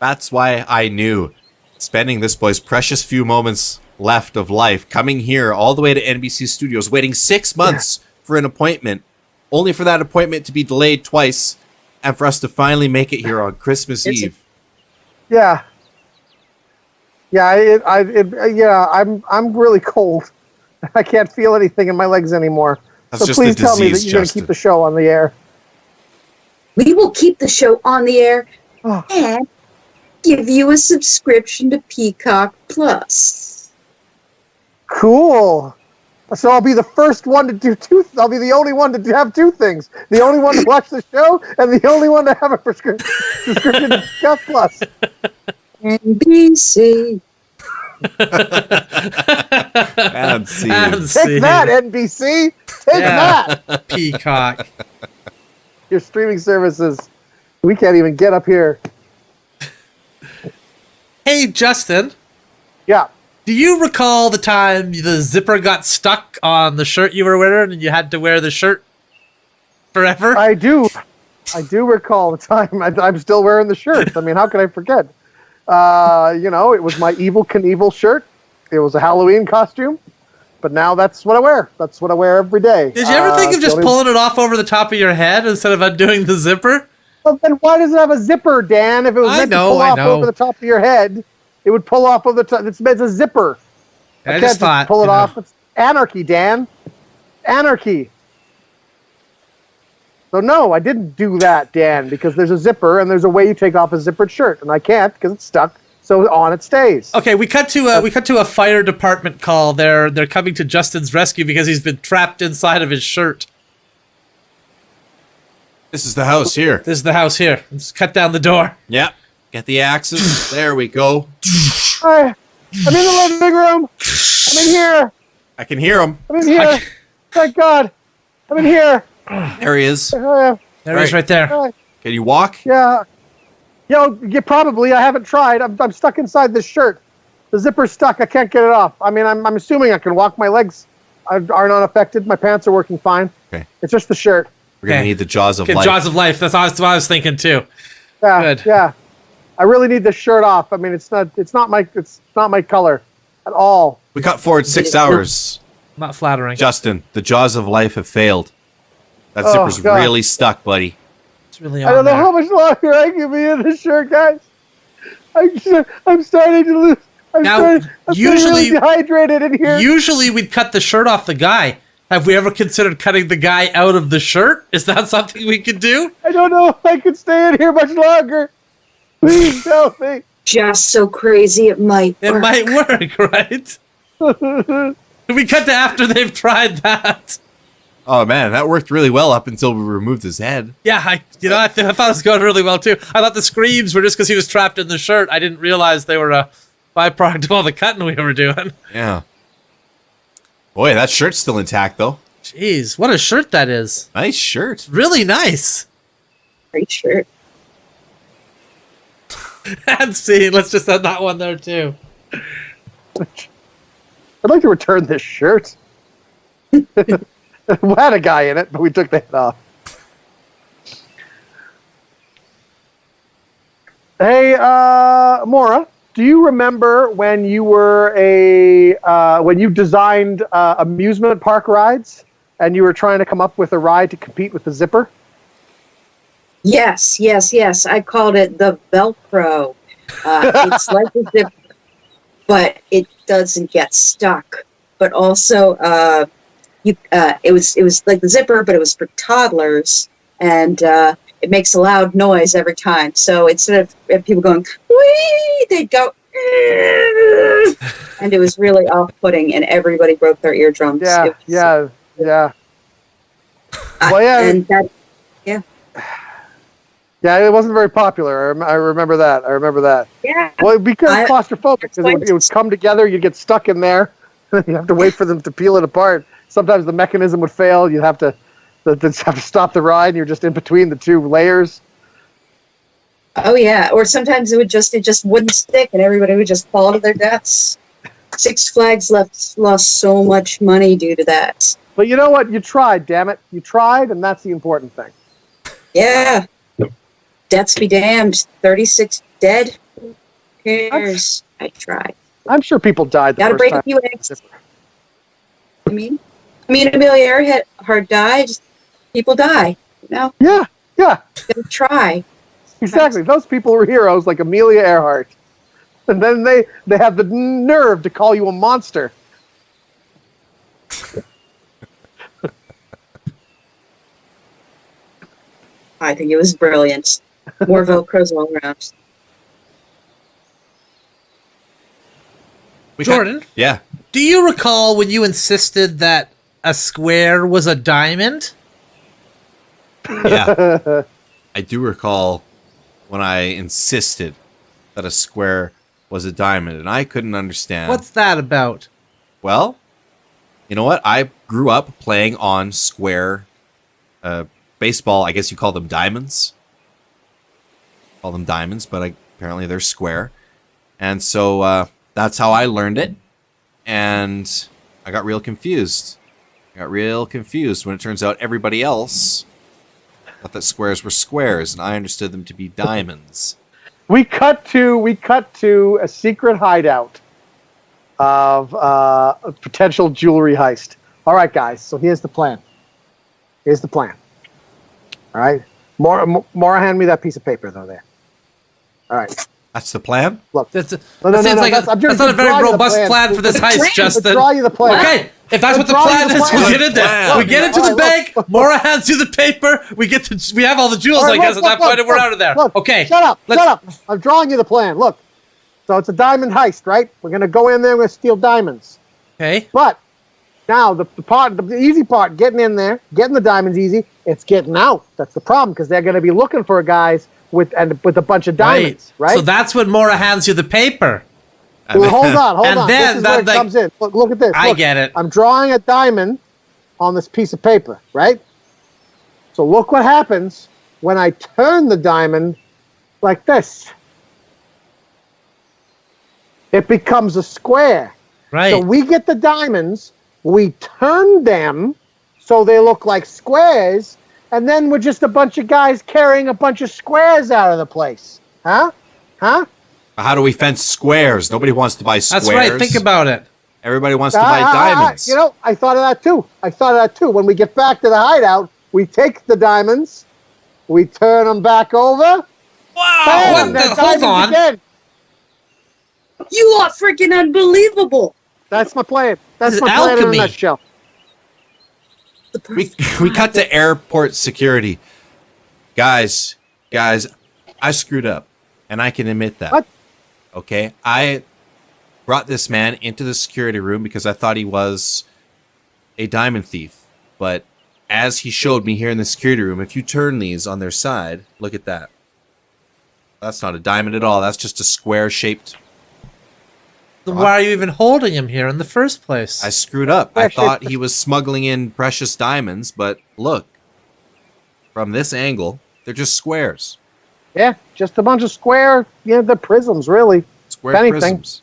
That's why I knew spending this boy's precious few moments left of life, coming here all the way to NBC Studios, waiting 6 months for an appointment, only for that appointment to be delayed twice, and for us to finally make it here on Christmas Eve. Yeah. Yeah, I'm really cold. I can't feel anything in my legs anymore. That's so just please the tell me that disease, you're going to Justin. keep the show on the air. We will keep the show on the air Oh. and give you a subscription to Peacock Plus. Cool. So I'll be the first one to do I'll be the only one to have two things. The only one to watch the show and the only one to have a subscription to Peacock Plus. NBC. And see. Take that, NBC. Take that. Peacock. Your streaming services. We can't even get up here. Hey, Justin. Yeah. Do you recall the time the zipper got stuck on the shirt you were wearing and you had to wear the shirt forever? I do recall the time. I'm still wearing the shirt. I mean, how can I forget? It was my Evel Knievel shirt. It was a Halloween costume. But now that's what I wear. That's what I wear every day. Did you ever think of just pulling it off over the top of your head instead of undoing the zipper? Well, then why does it have a zipper, Dan? If it was meant to pull off over the top of your head, it would pull off over the top. It's a zipper. I just thought, pull it off. It's anarchy, Dan. Anarchy. So no, I didn't do that, Dan, because there's a zipper and there's a way you take off a zippered shirt, and I can't because it's stuck. So on it stays. Okay, we cut to a fire department call. They're coming to Justin's rescue because he's been trapped inside of his shirt. This is the house here. This is the house here. Let's cut down the door. Yep. Get the axes. There we go. Hi. I'm in the living room. I'm in here. I can hear him. I'm in here. Thank God. I'm in here. There he is. There he is right there. Can you walk? Yeah. Yeah, probably. I haven't tried. I'm stuck inside this shirt. The zipper's stuck. I can't get it off. I mean, I'm assuming I can walk. My legs are not affected. My pants are working fine. Okay. It's just the shirt. We're going to need the jaws of Okay, life. Jaws of life. That's what I was thinking too. Yeah. Good. Yeah. I really need this shirt off. I mean, it's not my color at all. We got forward 6 hours. Not flattering. Justin, the jaws of life have failed. That Oh, zipper's God. really stuck, buddy. It's really I don't on know there. how much longer I can be in this shirt, guys. I'm starting to lose. I'm usually- really dehydrated in here. Usually we'd cut the shirt off the guy. Have we ever considered cutting the guy out of the shirt? Is that something we could do? I don't know if I could stay in here much longer. Please help me. Just so crazy it might It work. might work, right? We cut to after they've tried that. Oh, man, that worked really well up until we removed his head. Yeah, I thought it was going really well too. I thought the screams were just because he was trapped in the shirt. I didn't realize they were a byproduct of all the cutting we were doing. Yeah. Boy, that shirt's still intact, though. Jeez, what a shirt that is. Nice shirt. Really nice. Great shirt. And see, let's just add that one there too. I'd like to return this shirt. We had a guy in it, but we took the head off. Hey, Maura, do you remember when you were when you designed amusement park rides and you were trying to come up with a ride to compete with the zipper? Yes. I called it the Velcro. It's like a zipper, but it doesn't get stuck. But also, it was like the zipper, but it was for toddlers, and it makes a loud noise every time. So instead of people going wee, they'd go, and it was really off-putting, and everybody broke their eardrums. Yeah. Well, yeah. And that, Yeah, it wasn't very popular. I remember that. yeah. Well, because claustrophobic, because it would come together, you'd get stuck in there, and you have to wait for them to peel it apart. Sometimes the mechanism would fail. You'd have to stop the ride, and you're just in between the two layers. Oh yeah, or sometimes it just wouldn't stick, and everybody would just fall to their deaths. Six Flags lost so much money due to that. But you know what? You tried, damn it. You tried, and that's the important thing. Yeah. Deaths be damned. 36 dead. cares? I tried. I'm sure people died the Gotta first break time. a few eggs. I mean, Amelia Earhart died. People die. You know, Yeah, yeah, gotta try. exactly. Those people were heroes like Amelia Earhart. And then they have the nerve to call you a monster. I think it was brilliant. More Velcros all around. Jordan? Yeah. Do you recall when you insisted that a square was a diamond? Yeah. I do recall when I insisted that a square was a diamond, and I couldn't understand. What's that about? Well, you know what? I grew up playing on square baseball. I guess you call them diamonds. Call them diamonds, but apparently they're square. And so that's how I learned it. And I got real confused. When it turns out everybody else thought that squares were squares, and I understood them to be diamonds. We cut to a secret hideout of a potential jewelry heist. All right, guys. So here's the plan. All right. Maura, hand me that piece of paper though. There. All right. That's the plan? Look. That No, seems like I'm that's just not a very drawing the robust plan for this heist, plan. Justin. Draw you the plan. Okay, if that's what the Draw you plan the is, plan. we'll get in there. Look, We get into the all right, bank. Maura hands you the paper. We have all the jewels, All right, I guess, at that point, and we're out of there. Look, Okay. Shut up. I'm drawing you the plan. Look. So it's a diamond heist, right? We're going to go in there and we're going to steal diamonds. Okay. But now the easy part, getting in there, getting the diamonds easy. It's getting out. That's the problem because they're going to be looking for guys with a bunch of diamonds, right? So that's when Maura hands you the paper. Well, hold on. And then this is where it comes in. Look at this. I Look, get it. I'm drawing a diamond on this piece of paper, right? So look what happens when I turn the diamond like this. It becomes a square. Right. So we get the diamonds, we turn them so they look like squares, and then we're just a bunch of guys carrying a bunch of squares out of the place. Huh? How do we fence squares? Nobody wants to buy squares. That's right. Think about it. Everybody wants to buy diamonds. I thought of that too. When we get back to the hideout, we take the diamonds, we turn them back over. Wow. Bam, What they're the? Hold diamonds on. again. You are freaking unbelievable. That's my plan. That's This is my plan in a alchemy. nutshell. We cut to airport security. Guys, I screwed up, and I can admit that. What? Okay, I brought this man into the security room because I thought he was a diamond thief. But as he showed me here in the security room, if you turn these on their side, look at that. That's not a diamond at all. That's just a square-shaped. Then why are you even holding him here in the first place? I screwed up. I Precious- thought he was smuggling in precious diamonds, but look, from this angle, they're just squares. Yeah, just a bunch of square, the prisms, really. Square Anything. prisms.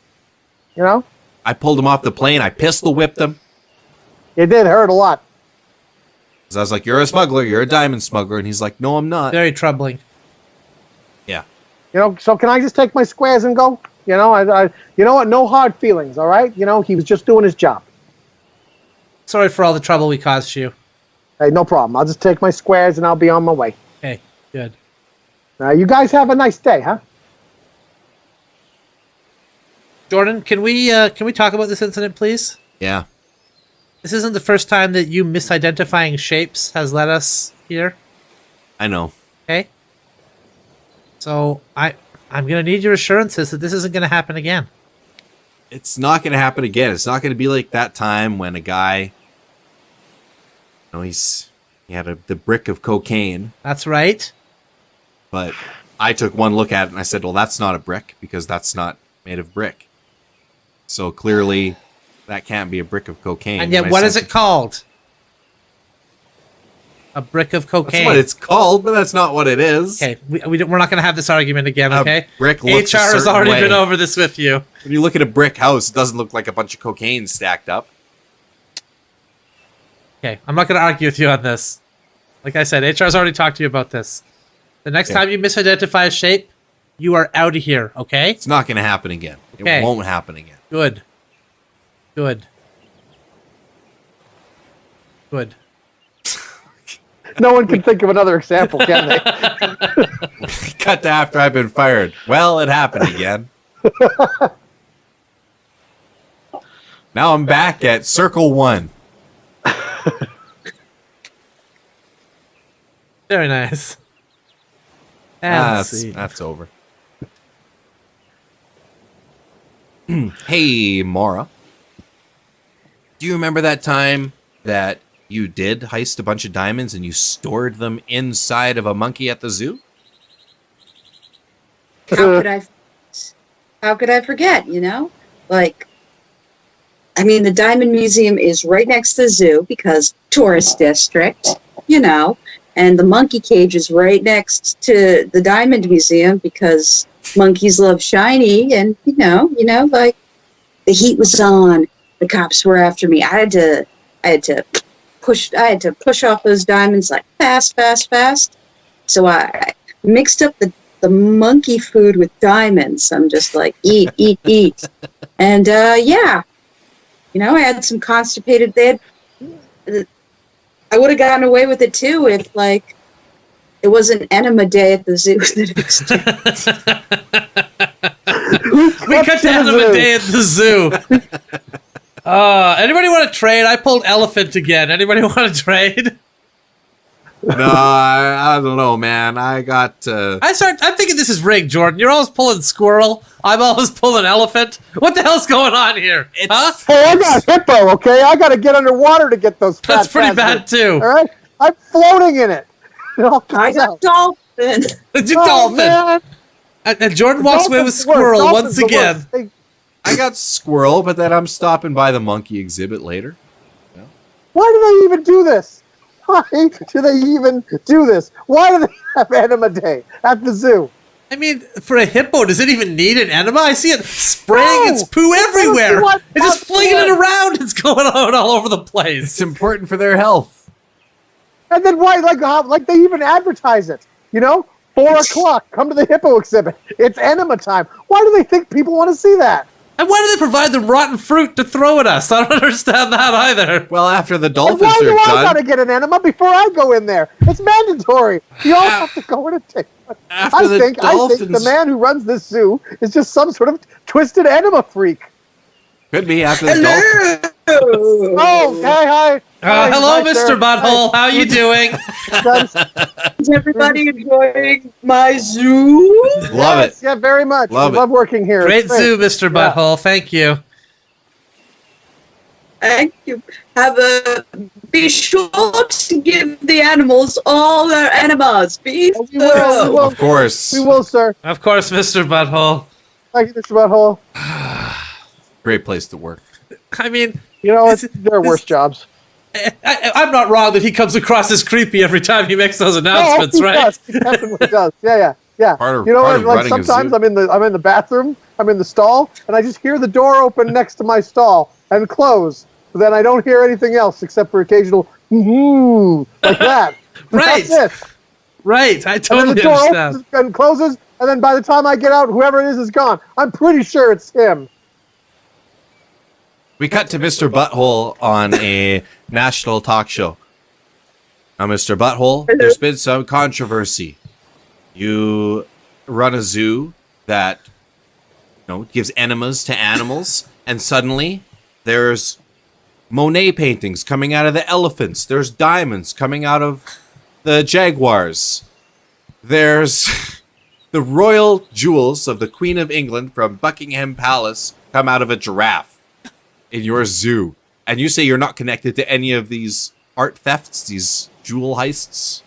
You know, I pulled him off the plane. I pistol whipped him. it did hurt a lot. Because I was like, you're a smuggler. You're a diamond smuggler. And he's like, no, I'm not. Very troubling. Yeah. So can I just take my squares and go? You know what? No hard feelings, all right? He was just doing his job. Sorry for all the trouble we caused you. Hey, no problem. I'll just take my squares and I'll be on my way. Okay, good. You guys have a nice day, huh? Jordan, can we talk about this incident, please? Yeah. This isn't the first time that you misidentifying shapes has led us here. I know. Okay. So I'm gonna need your assurances that this isn't gonna happen again. It's not going to happen again. It's not going to be like that time when a guy, he had the brick of cocaine, That's right. but I took one look at it and I said, well, that's not a brick because that's not made of brick. So clearly that can't be a brick of cocaine. And yet, what is it called? A brick of cocaine. That's what it's called, but that's not what it is. Okay, we're not going to have this argument again, A okay? brick looks a HR has certain already way. been over this with you. When you look at a brick house, it doesn't look like a bunch of cocaine stacked up. Okay, I'm not going to argue with you on this. Like I said, HR's already talked to you about this. The next Yeah. time you misidentify a shape, you are out of here, okay? It's not going to happen again. Okay. It won't happen again. Good. Good. Good. No one can think of another example, can they? Cut to after I've been fired. Well, it happened again. Now I'm back at circle 1. Very nice. And scene. That's over. Hey, Maura. Do you remember that time that you did heist a bunch of diamonds and you stored them inside of a monkey at the zoo? How could I forget, you know? Like, I mean, the Diamond Museum is right next to the zoo because tourist district, you know, and the monkey cage is right next to the Diamond Museum because monkeys love shiny, and you know, like the heat was on, the cops were after me. I had to push off those diamonds like fast. So I mixed up the monkey food with diamonds. I'm just like eat. And yeah. You know, I had some constipated. I would have gotten away with it too if, like, it was an enema day at the zoo. We cut to enema day at the zoo. Anybody want to trade? I pulled elephant again. Anybody want to trade? No, I don't know, man. I got. I'm thinking this is rigged, Jordan. You're always pulling squirrel. I'm always pulling elephant. What the hell's going on here? Huh? Hey, I got hippo, okay? I got to get underwater to get those fat That's pretty bad, bastards, too. All right? I'm floating in it. It all I comes got out. dolphin. It's a Oh, dolphin. man. And Jordan walks away with Dolphin's the worst. squirrel Dolphin's once the again. worst. They- I got squirrel, but then I'm stopping by the monkey exhibit later. Why do they even do this? Why do they even do this? Why do they have enema day at the zoo? I mean, for a hippo, does it even need an enema? I see it spraying No! its poo It's everywhere. what- It's just flinging it around. It's going on all over the place. It's important for their health. And then why, like they even advertise it? You know, 4 o'clock, come to the hippo exhibit. It's enema time. Why do they think people want to see that? And why do they provide them rotten fruit to throw at us? I don't understand that either. Well, after the And dolphins why are do I done, gotta get an enema before I go in there? It's mandatory. You all have to go in and take one. after I the think the dolphins man who runs this zoo is just some sort of twisted enema freak. could be after the dolphins. Oh, hi. Hello, Hi, Mr. sir. Butthole. How you doing? Hi. Is everybody enjoying my zoo? Love Yes, it. Yeah, very much. Love I love working here. Great It's zoo, Mr. Butthole. Thank you. Thank you. Be sure to give the animals all their enemas. Be We will. We will. Of course. We will, sir. Of course, Mr. Butthole. Thank you, Mr. Butthole. Great place to work. I mean, You know, This- there are worse this- jobs. I'm not wrong that he comes across as creepy every time he makes those announcements, he right? Does. He definitely does. Yeah. Part of- you know part what? of Like running a sometimes zoo. I'm in the bathroom, I'm in the stall, and I just hear the door open next to my stall and close. Then I don't hear anything else except for occasional like that. Right. That's it. Right, I And then the totally door understand. opens and closes, and then by the time I get out, whoever it is gone. I'm pretty sure it's him. We cut to Mr. Butthole on a national talk show. Now, Mr. Butthole, there's been some controversy. You run a zoo that, gives enemas to animals, and suddenly there's Monet paintings coming out of the elephants. There's diamonds coming out of the jaguars. There's the royal jewels of the Queen of England from Buckingham Palace come out of a giraffe in your zoo, and you say you're not connected to any of these art thefts, these jewel heists?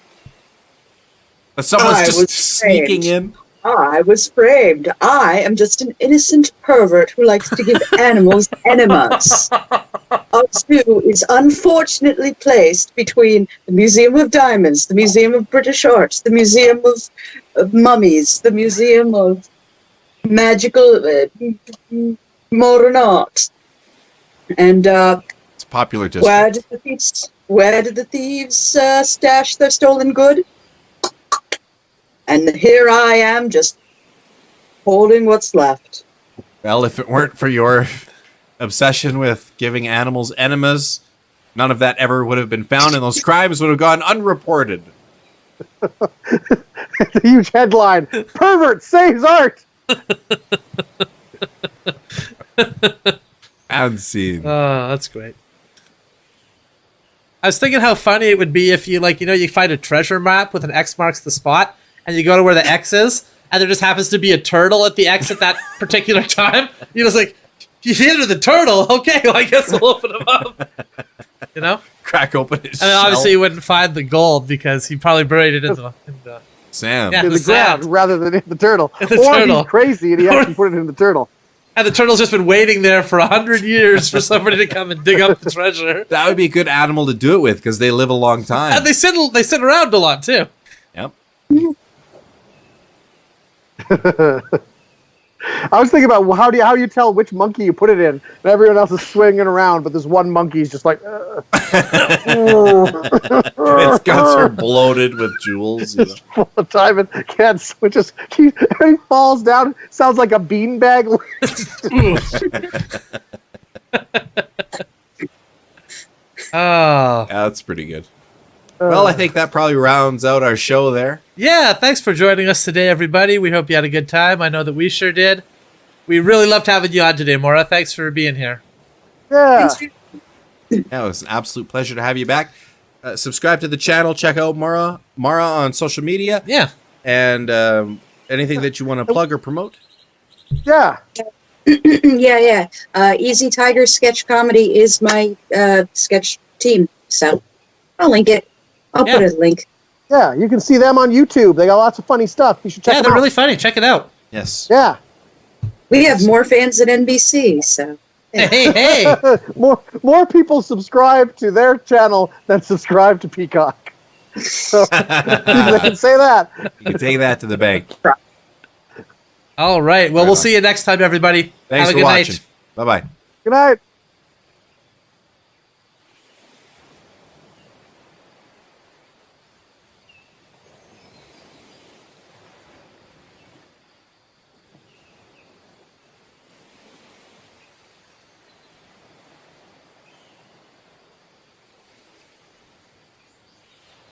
That someone's I just was sneaking framed. in? I was framed. I am just an innocent pervert who likes to give animals enemas. Our zoo is unfortunately placed between the Museum of Diamonds, the Museum of British Arts, the Museum of Mummies, the Museum of Magical Modern Art. And It's a popular district. where did the thieves stash their stolen good? And here I am, just holding what's left. Well, if it weren't for your obsession with giving animals enemas, none of that ever would have been found, and those crimes would have gone unreported. It's a huge headline. Pervert saves art. And scene. Oh, that's great. I was thinking how funny it would be if you, like, you find a treasure map with an X marks the spot, and you go to where the X is, and there just happens to be a turtle at the X at that particular time. You're just like, you hit the turtle? Okay, well, I guess we'll open him up. Crack open his And then obviously shell. you wouldn't find the gold because he probably buried it in the Sam. Yeah. In the Sad. ground rather than in the turtle. In the or turtle. he's crazy and he actually put it in the turtle. And the turtle's just been waiting there for 100 years for somebody to come and dig up the treasure. That would be a good animal to do it with because they live a long time. And they sit around a lot too. Yep. I was thinking about how do you tell which monkey you put it in, and everyone else is swinging around, but this one monkey's just like. Its guts are bloated with jewels. Just full of time and can't switch. He falls down. Sounds like a beanbag. Oh. Yeah, that's pretty good. Well, I think that probably rounds out our show there. Yeah, thanks for joining us today, everybody. We hope you had a good time. I know that we sure did. We really loved having you on today, Maura. Thanks for being here. Yeah. Yeah, it was an absolute pleasure to have you back. Subscribe to the channel. Check out Maura on social media. Yeah. And anything that you want to plug or promote. Yeah. Yeah. Easy Tiger Sketch Comedy is my sketch team. So I'll link it. I'll put a link. Yeah, you can see them on YouTube. They got lots of funny stuff. You should check Yeah, them they're out. really funny. Check it out. Yes. Yeah. We have more fans than NBC, so. Hey. More people subscribe to their channel than subscribe to Peacock. So they can say that. You can take that to the bank. All right. Well, we'll see you next time, everybody. Thanks Have a for good watching. night. Bye-bye. Good night.